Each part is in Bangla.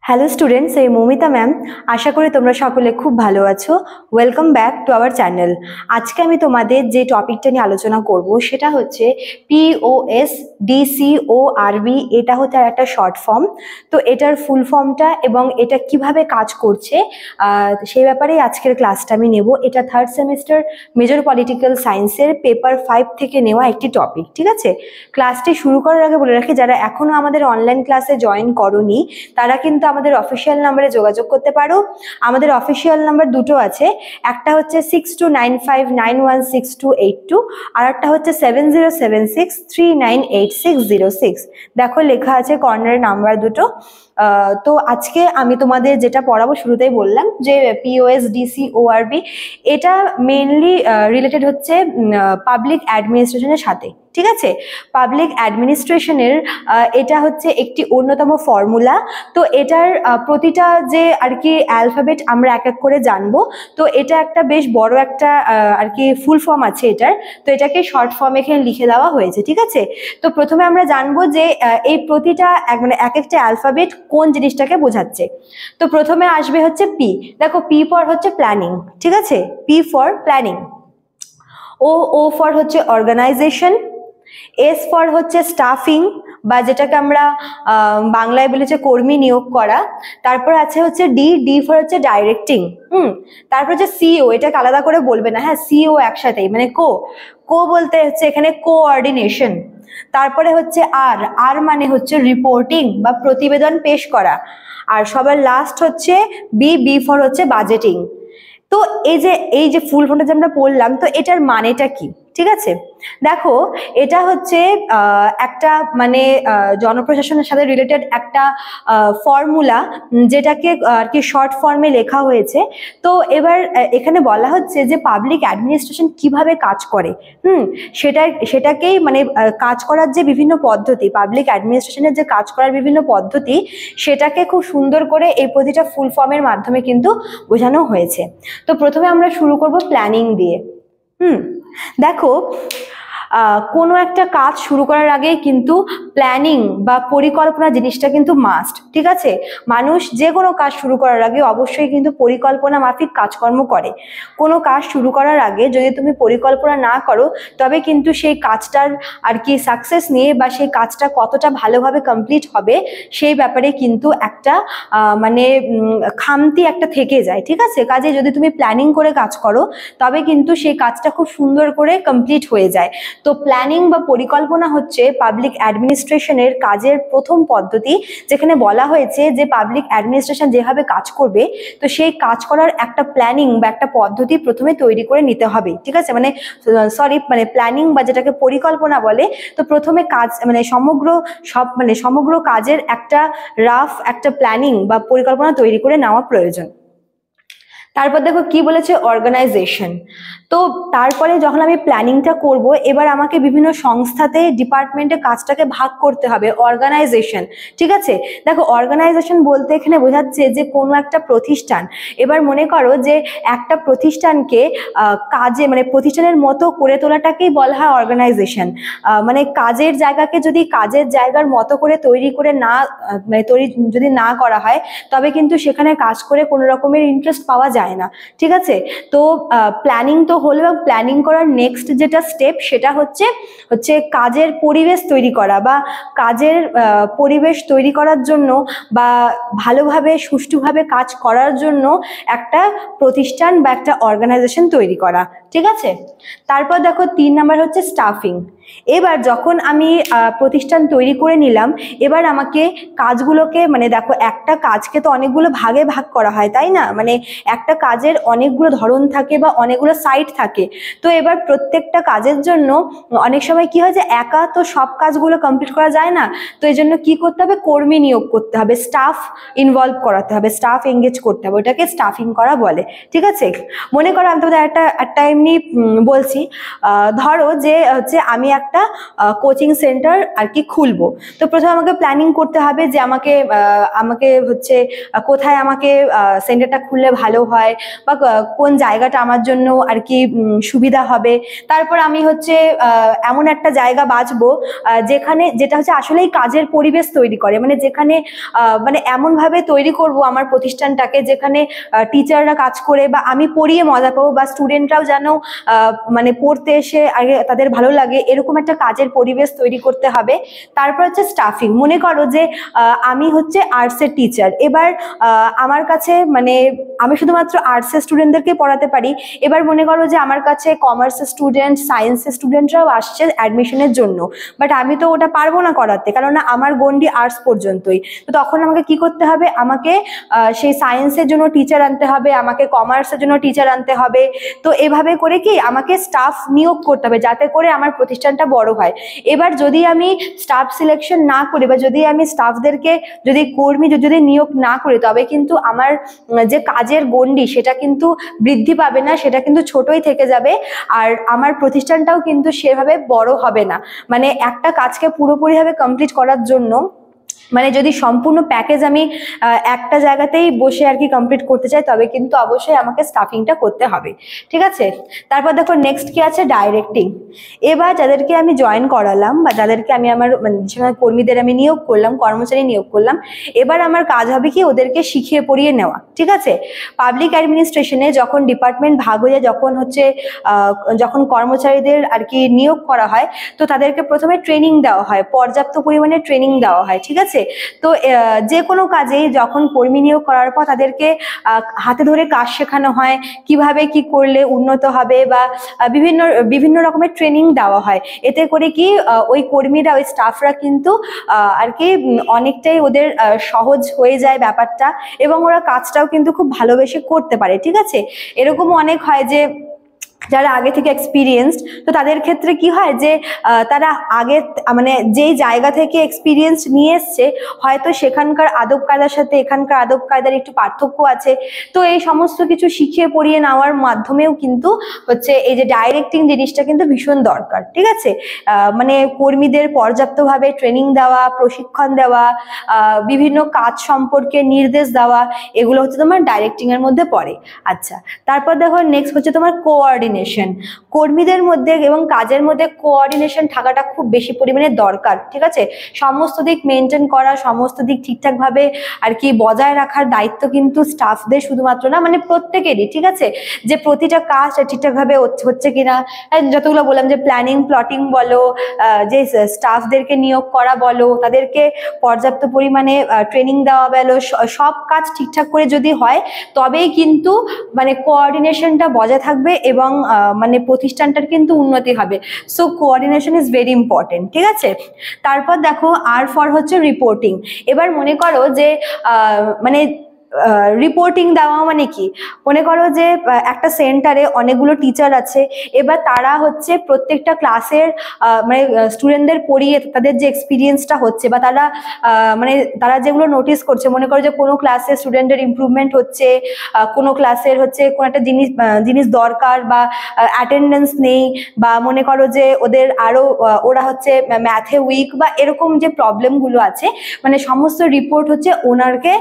হ্যালো স্টুডেন্টস, এই মৌমিতা ম্যাম। আশা করি তোমরা সকলে খুব ভালো আছো। Welcome back to our channel. আজকে আমি তোমাদের যে টপিকটা নিয়ে আলোচনা করব সেটা হচ্ছে POSDCORB। এটা হচ্ছে একটা শর্ট ফর্ম। তো এটার ফুল ফর্মটা এবং এটা কিভাবে কাজ করছে সেই ব্যাপারেই আজকের ক্লাসটা আমি নেব। এটা থার্ড সেমিস্টার মেজর পলিটিক্যাল সায়েন্সের পেপার 5 থেকে নেওয়া একটি টপিক, ঠিক আছে? ক্লাসটি শুরু করার আগে বলে রাখি, যারা এখনো আমাদের অনলাইন ক্লাসে জয়েন করোনি তারা কিন্তু আমাদের অফিসিয়াল নাম্বারে যোগাযোগ করতে পারো। আমাদের অফিসিয়াল নাম্বার দুটো আছে, একটা হচ্ছে 6295916282, আর একটা হচ্ছে 7076398606। দেখো লেখা আছে কর্নারের নাম্বার দুটো। তো আজকে আমি তোমাদের যেটা পড়াবো, শুরুতেই বললাম যে POSDCORB এটা মেইনলি রিলেটেড হচ্ছে পাবলিক অ্যাডমিনিস্ট্রেশনের সাথে, ঠিক আছে? পাবলিক অ্যাডমিনিস্ট্রেশনের এটা হচ্ছে একটি অন্যতম ফর্মুলা। তো এটার প্রতিটা যে আর কি অ্যালফাবেট আমরা এক এক করে জানবো। তো এটা একটা বেশ বড় একটা আর কি ফুল ফর্ম আছে এটার, তো এটাকে শর্ট ফর্ম এখানে লিখে দেওয়া হয়েছে, ঠিক আছে? তো প্রথমে আমরা জানবো যে এই প্রতিটা মানে এক একটা অ্যালফাবেট কোন জিনিসটাকে বোঝাচ্ছে। তো প্রথমে আসবে হচ্ছে পি। দেখো পি ফর হচ্ছে প্ল্যানিং, ঠিক আছে? P for planning. O for হচ্ছে অর্গানাইজেশন। এস ফর হচ্ছে স্টাফিং, বা যেটাকে আমরা বাংলায় বলেছে কর্মী নিয়োগ করা। তারপর আছে হচ্ছে ডি ফর হচ্ছে ডাইরেক্টিং। তারপর হচ্ছে সিও, এটাকে আলাদা করে বলবে না, হ্যাঁ, সিও একসাথেই, মানে কো বলতে হচ্ছে এখানে কোঅর্ডিনেশন। তারপরে হচ্ছে আর মানে হচ্ছে রিপোর্টিং বা প্রতিবেদন পেশ করা। আর সবার লাস্ট হচ্ছে বি ফর হচ্ছে বাজেটিং। তো এই যে ফুল ফর্মটা যে আমরা পড়লাম, তো এটার মানেটা কি, ঠিক আছে? দেখো, এটা হচ্ছে একটা মানে জনপ্রশাসনের সাথে রিলেটেড একটা ফর্মুলা, যেটাকে আর কি শর্ট ফর্মে লেখা হয়েছে। তো এবার এখানে বলা হচ্ছে যে পাবলিক অ্যাডমিনিস্ট্রেশন কিভাবে কাজ করে। সেটাকেই মানে কাজ করার যে বিভিন্ন পদ্ধতি, পাবলিক অ্যাডমিনিস্ট্রেশনের যে কাজ করার বিভিন্ন পদ্ধতি, সেটাকে খুব সুন্দর করে এই প্রতিটা ফুল ফর্মের মাধ্যমে কিন্তু বোঝানো হয়েছে। তো প্রথমে আমরা শুরু করব প্ল্যানিং দিয়ে। দেখো, কোনো একটা কাজ শুরু করার আগে কিন্তু প্ল্যানিং বা পরিকল্পনা জিনিসটা কিন্তু মাস্ট, ঠিক আছে? মানুষ যে কোনো কাজ শুরু করার আগে অবশ্যই কিন্তু পরিকল্পনা মাফিক কাজকর্ম করে। কোনো কাজ শুরু করার আগে যদি তুমি পরিকল্পনা না করো, তবে কিন্তু সেই কাজটার আর কি সাকসেস নিয়ে বা সেই কাজটা কতটা ভালোভাবে কমপ্লিট হবে সেই ব্যাপারে কিন্তু একটা মানে খামতি একটা থেকে যায়, ঠিক আছে? কাজে যদি তুমি প্ল্যানিং করে কাজ করো তবে কিন্তু সেই কাজটা খুব সুন্দর করে কমপ্লিট হয়ে যায়। তো প্ল্যানিং বা পরিকল্পনা হচ্ছে পাবলিক অ্যাডমিনিস্ট্রেশনের কাজের প্রথম পদ্ধতি, যেখানে বলা হয়েছে যে পাবলিক অ্যাডমিনিস্ট্রেশন যেভাবে কাজ করবে, তো সেই কাজ করার একটা প্ল্যানিং বা একটা পদ্ধতি প্রথমে তৈরি করে নিতে হবে, ঠিক আছে? মানে প্ল্যানিং বা যেটাকে পরিকল্পনা বলে। তো প্রথমে কাজ মানে সমগ্র কাজের একটা রাফ একটা প্ল্যানিং বা পরিকল্পনা তৈরি করে নেওয়া প্রয়োজন। তারপর দেখো কি বলেছে, অর্গানাইজেশন। তো তারপরে যখন আমি প্ল্যানিংটা করব, এবার আমাকে বিভিন্ন সংস্থাতে ডিপার্টমেন্টে কাজটাকে ভাগ করতে হবে, অর্গানাইজেশন, ঠিক আছে? দেখো, অর্গানাইজেশন বলতে এখানে বোঝাচ্ছে যে কোনো একটা প্রতিষ্ঠান, এবার মনে করো যে একটা প্রতিষ্ঠানকে কাজে মানে প্রতিষ্ঠানের মতো করে তোলাটাকেই বলা হয় অর্গানাইজেশন। মানে কাজের জায়গাকে যদি কাজের জায়গার মতো করে তৈরি করে না যদি না করা হয়, তবে কিন্তু সেখানে কাজ করে কোনো রকমের ইন্টারেস্ট পাওয়া যায় না, ঠিক আছে? তো প্ল্যানিং তো হলো, এবং প্ল্যানিং করার নেক্সট যেটা স্টেপ সেটা হচ্ছে কাজের পরিবেশ তৈরি করা, বা কাজের পরিবেশ তৈরি করার জন্য বা ভালোভাবে সুষ্ঠুভাবে কাজ করার জন্য একটা প্রতিষ্ঠান বা একটা অর্গানাইজেশন তৈরি করা, ঠিক আছে? তারপর দেখো 3 নাম্বার হচ্ছে স্টাফিং। এবার যখন আমি প্রতিষ্ঠান তৈরি করে নিলাম, এবার আমাকে কাজগুলোকে মানে দেখো, একটা কাজকে তো অনেকগুলো ভাগে ভাগ করা হয়, তাই না? মানে একটা কাজের অনেকগুলো ধরন থাকে বা অনেকগুলো সাইট থাকে। তো এবার প্রত্যেকটা কাজের জন্য অনেক সময় কি হয় যে একা তো সব কাজগুলো কমপ্লিট করা যায় না। তো এই জন্য কি করতে হবে, কর্মী নিয়োগ করতে হবে, স্টাফ ইনভলভ করাতে হবে, স্টাফ এঙ্গেজ করতে হবে, ওটাকে স্টাফিং করা বলে, ঠিক আছে? মনে করো আমি তোমাদের একটা এমনি বলছি, ধরো যে হচ্ছে আমি একটা কোচিং সেন্টার আর কি খুলবো। তো প্রথমে আমাকে প্ল্যানিং করতে হবে যে আমাকে হচ্ছে কোথায় আমাকে সেন্টারটা খুললে ভালো হয় বা কোন জায়গাটা আমার জন্য আর কি সুবিধা হবে। তারপর আমি হচ্ছে এমন একটা জায়গা বাছবো যেটা হচ্ছে আসলেই কাজের পরিবেশ তৈরি করে, মানে যেখানে মানে এমনভাবে তৈরি করব আমার প্রতিষ্ঠানটাকে যেখানে টিচাররা কাজ করে বা আমি পড়িয়ে মজা পাবো বা স্টুডেন্টরাও যেন মানে পড়তে এসে আগে তাদের ভালো লাগে, এরকম একটা কাজের পরিবেশ তৈরি করতে হবে। তারপর হচ্ছে স্টাফিং। মনে করো যে আমি হচ্ছে আর্টসের টিচার, এবার আমার কাছে মানে আমি শুধুমাত্র আর্টসের স্টুডেন্টদেরকে পড়াতে পারি। এবার মনে করো যে আমার কাছে কমার্সের স্টুডেন্ট, সায়েন্সের স্টুডেন্টরাও আসছে অ্যাডমিশনের জন্য, বাট আমি তো ওটা পারবো না করাতে, কারণ আমার গন্ডি আর্টস পর্যন্তই। তো তখন আমাকে কি করতে হবে, আমাকে সেই সায়েন্সের জন্য টিচার আনতে হবে, আমাকে কমার্সের জন্য টিচার আনতে হবে। তো এভাবে করে কি আমাকে স্টাফ নিয়োগ করতে হবে যাতে করে আমার প্রতিষ্ঠানটা বড় হয়। এবার যদি আমি স্টাফ সিলেকশন না করি বা যদি আমি স্টাফদেরকে কর্মী যদি নিয়োগ না করি, তবে কিন্তু আমার যে কাজের গণ্ডি সেটা কিন্তু বৃদ্ধি পাবে না, সেটা কিন্তু ছোটই থেকে যাবে। আর আমার প্রতিষ্ঠানটাও কিন্তু সেভাবে বড় হবে না। মানে একটা কাজকে পুরোপুরিভাবে কমপ্লিট করার জন্য মানে যদি সম্পূর্ণ প্যাকেজ আমি একটা জায়গাতেই বসে আর কি কমপ্লিট করতে চাই, তবে কিন্তু অবশ্যই আমাকে স্টাফিংটা করতে হবে। ঠিক আছে, তারপর দেখো নেক্সট কি আছে, ডাইরেক্টিং। এবার যাদেরকে আমি জয়েন করালাম বা যাদেরকে আমি আমার মানে কর্মীদের আমি নিয়োগ করলাম, কর্মচারী নিয়োগ করলাম, এবার আমার কাজ হবে কি ওদেরকে শিখিয়ে পড়িয়ে নেওয়া। ঠিক আছে, পাবলিক অ্যাডমিনিস্ট্রেশনে যখন ডিপার্টমেন্ট ভাগ হয়ে যখন হচ্ছে যখন কর্মচারীদের আর কি নিয়োগ করা হয়, তো তাদেরকে প্রথমে ট্রেনিং দেওয়া হয়, পর্যাপ্ত পরিমাণে ট্রেনিং দেওয়া হয়। ঠিক আছে, তো যে কোনো কাজেই যখন কর্মী নিয়োগ করার পর তাদেরকে হাতে ধরে কাজ শেখানো হয়, কিভাবে কি করলে উন্নত হবে বা বিভিন্ন রকমের ট্রেনিং দেওয়া হয়। এতে করে কি ওই কর্মীরা, ওই স্টাফরা কিন্তু আর কি অনেকটাই ওদের সহজ হয়ে যায় ব্যাপারটা, এবং ওরা কাজটাও কিন্তু খুব ভালোবেসে করতে পারে। ঠিক আছে, এরকমও অনেক হয় যে যারা আগে থেকে এক্সপিরিয়েন্সড, তো তাদের ক্ষেত্রে কি হয় যে তারা আগে মানে যেই জায়গা থেকে এক্সপিরিয়েন্স নিয়ে এসছে, হয়তো সেখানকার আদব কায়দার সাথে এখানকার আদব কায়দার একটু পার্থক্য আছে। তো এই সমস্ত কিছু শিখিয়ে পড়িয়ে নেওয়ার মাধ্যমেও কিন্তু হচ্ছে এই যে ডাইরেক্টিং জিনিসটা কিন্তু ভীষণ দরকার। ঠিক আছে, মানে কর্মীদের পর্যাপ্তভাবে ট্রেনিং দেওয়া, প্রশিক্ষণ দেওয়া, বিভিন্ন কাজ সম্পর্কে নির্দেশ দেওয়া, এগুলো হচ্ছে তোমার ডাইরেক্টিং এর মধ্যে পড়ে। আচ্ছা, তারপর দেখো নেক্সট হচ্ছে তোমার কোঅর্ডিনেশন। কর্মীদের মধ্যে এবং কাজের মধ্যে কোঅর্ডিনেশন থাকাটা খুব বেশি পরিমাণে দরকার। ঠিক আছে, সমস্ত দিক মেনটেন করা, সমস্ত দিক ঠিকঠাক ভাবে আর কি বজায় রাখার দায়িত্ব কিন্তু স্টাফদের শুধুমাত্র না, মানে প্রত্যেকেরই। ঠিক আছে, যে প্রতিটা কাজ ঠিকঠাক ভাবে হচ্ছে কিনা, যতগুলো বললাম যে প্ল্যানিং প্লটিং বলো, যে স্টাফদেরকে নিয়োগ করা বলো, তাদেরকে পর্যাপ্ত পরিমাণে ট্রেনিং দেওয়া বলো, সব কাজ ঠিকঠাক করে যদি হয় তবেই কিন্তু মানে কোঅর্ডিনেশনটা বজায় থাকবে এবং মানে প্রতিষ্ঠানটার কিন্তু উন্নতি হবে। So coordination is very important. ঠিক আছে, তারপর দেখো আর ফর হচ্ছে রিপোর্টিং। এবার মনে করো যে মানে রিপোর্টিং দেওয়া মানে কি, মনে করো যে একটা সেন্টারে অনেকগুলো টিচার আছে, এবার তারা হচ্ছে প্রত্যেকটা ক্লাসের মানে স্টুডেন্টদের পড়িয়ে তাদের যে এক্সপিরিয়েন্সটা হচ্ছে বা মানে তারা যেগুলো নোটিস করছে, মনে করো যে কোনো ক্লাসে স্টুডেন্টের ইমপ্রুভমেন্ট হচ্ছে, কোনো ক্লাসের হচ্ছে কোনো একটা জিনিস দরকার বা অ্যাটেন্ডেন্স নেই, বা মনে করো যে ওরা হচ্ছে ম্যাথে উইক বা এরকম যে প্রবলেমগুলো আছে, মানে সমস্ত রিপোর্ট হচ্ছে ওনারকে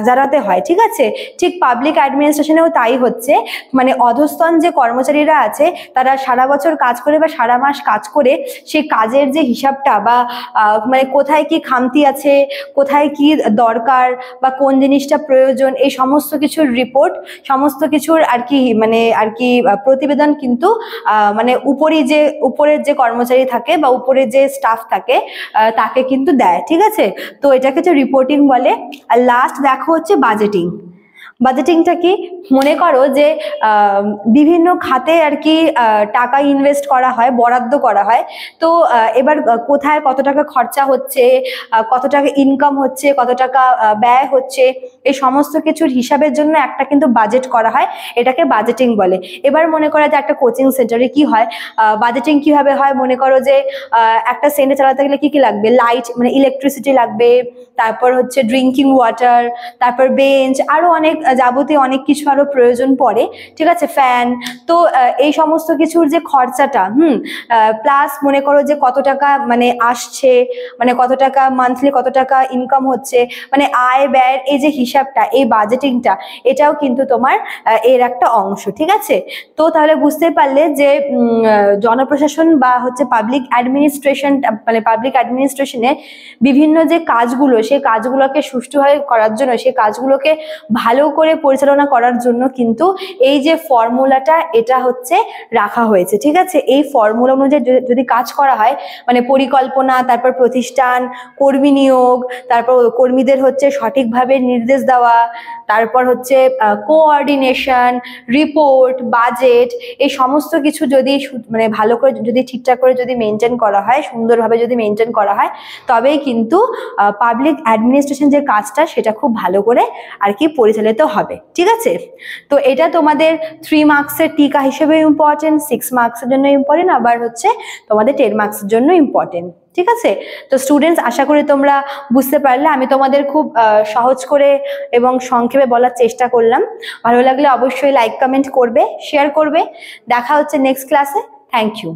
জানাতে হয়। ঠিক আছে, ঠিক পাবলিক অ্যাডমিনিস্ট্রেশনেও তাই হচ্ছে, মানে অধস্তন যে কর্মচারীরা আছে তারা সারা বছর কাজ করে বা সারা মাস কাজ করে সেই কাজের যে হিসাবটা বা মানে কোথায় কি খামতি আছে, কোথায় কি দরকার বা কোন জিনিসটা প্রয়োজন, এই সমস্ত কিছুর রিপোর্ট, সমস্ত কিছুর আর কি মানে আর কি প্রতিবেদন কিন্তু মানে উপরের যে কর্মচারী থাকে বা উপরের যে স্টাফ থাকে তাকে কিন্তু দেয়। ঠিক আছে, তো এটাকে হচ্ছে রিপোর্টিং বলে। আর লাস্ট দেখো হচ্ছে বাজেটিং। বাজেটিংটা কি, মনে করো যে বিভিন্ন খাতে আর কি টাকা ইনভেস্ট করা হয়, বরাদ্দ করা হয়। তো এবার কোথায় কত টাকা খরচা হচ্ছে, কত টাকা ইনকাম হচ্ছে, কত টাকা ব্যয় হচ্ছে, এই সমস্ত কিছুর হিসাবের জন্য একটা কিন্তু বাজেট করা হয়, এটাকে বাজেটিং বলে। এবার মনে করা যে একটা কোচিং সেন্টারে কি হয়, বাজেটিং কিভাবে হয়, মনে করো যে একটা সেন্টার চালাতে গেলে কি কি লাগবে, লাইট মানে ইলেকট্রিসিটি লাগবে, তারপর হচ্ছে ড্রিঙ্কিং ওয়াটার, তারপর বেঞ্চ, আরো অনেক যাবতীয় অনেক কিছু আরো প্রয়োজন পড়ে, ঠিক আছে, ফ্যান, তো এই সমস্ত কিছুর যে খরচাটা প্লাস মনে করো যে কত টাকা মানে আসছে, মানে কত টাকা মান্থলি কত টাকা ইনকাম হচ্ছে, মানে আয় ব্যয়ের এই যে হিসাবটা, এই বাজেটিংটা, এটাও কিন্তু তোমার এর একটা অংশ, ঠিক আছে। তো তাহলে বুঝতে পারলে যে জনপ্রশাসন বা হচ্ছে পাবলিক অ্যাডমিনিস্ট্রেশন, মানে পাবলিক অ্যাডমিনিস্ট্রেশনে বিভিন্ন যে কাজগুলো, সেই কাজগুলোকে সুষ্ঠুভাবে করার জন্য, সেই কাজগুলোকে ভালো করে পরিচালনা করার জন্য কিন্তু এই যে ফর্মুলাটা এটা হচ্ছে রাখা হয়েছে, ঠিক আছে। এই ফর্মুলা অনুযায়ী যদি কাজ করা হয়, মানে পরিকল্পনা, তারপর প্রতিষ্ঠান, কর্মী নিয়োগ, তারপর কর্মীদের হচ্ছে সঠিকভাবে নির্দেশ দেওয়া, তারপর হচ্ছে কোঅর্ডিনেশন, রিপোর্ট, বাজেট, এই সমস্ত কিছু যদি মানে ভালো করে যদি ঠিকঠাক করে যদি মেনটেন করা হয়, সুন্দরভাবে যদি মেনটেন করা হয়, তবেই কিন্তু পাবলিক অ্যাডমিনিস্ট্রেশন যে কাজটা সেটা খুব ভালো করে আর কি পরিচালিত হবে, ঠিক আছে। তো এটা তোমাদের 3 মার্কসের টিকা হিসেবে ইম্পর্টেন্ট, 6 মার্কসের জন্য ইম্পর্টেন্ট, আবার হচ্ছে তোমাদের 10 মার্কসের জন্য ইম্পর্টেন্ট, ঠিক আছে। তো স্টুডেন্টস, আশা করি তোমরা বুঝতে পারলে। আমি তোমাদের খুব সহজ করে এবং সংক্ষেপে বলার চেষ্টা করলাম। ভালো লাগলে অবশ্যই লাইক, কমেন্ট করবে, শেয়ার করবে। দেখা হচ্ছে নেক্সট ক্লাসে। Thank you.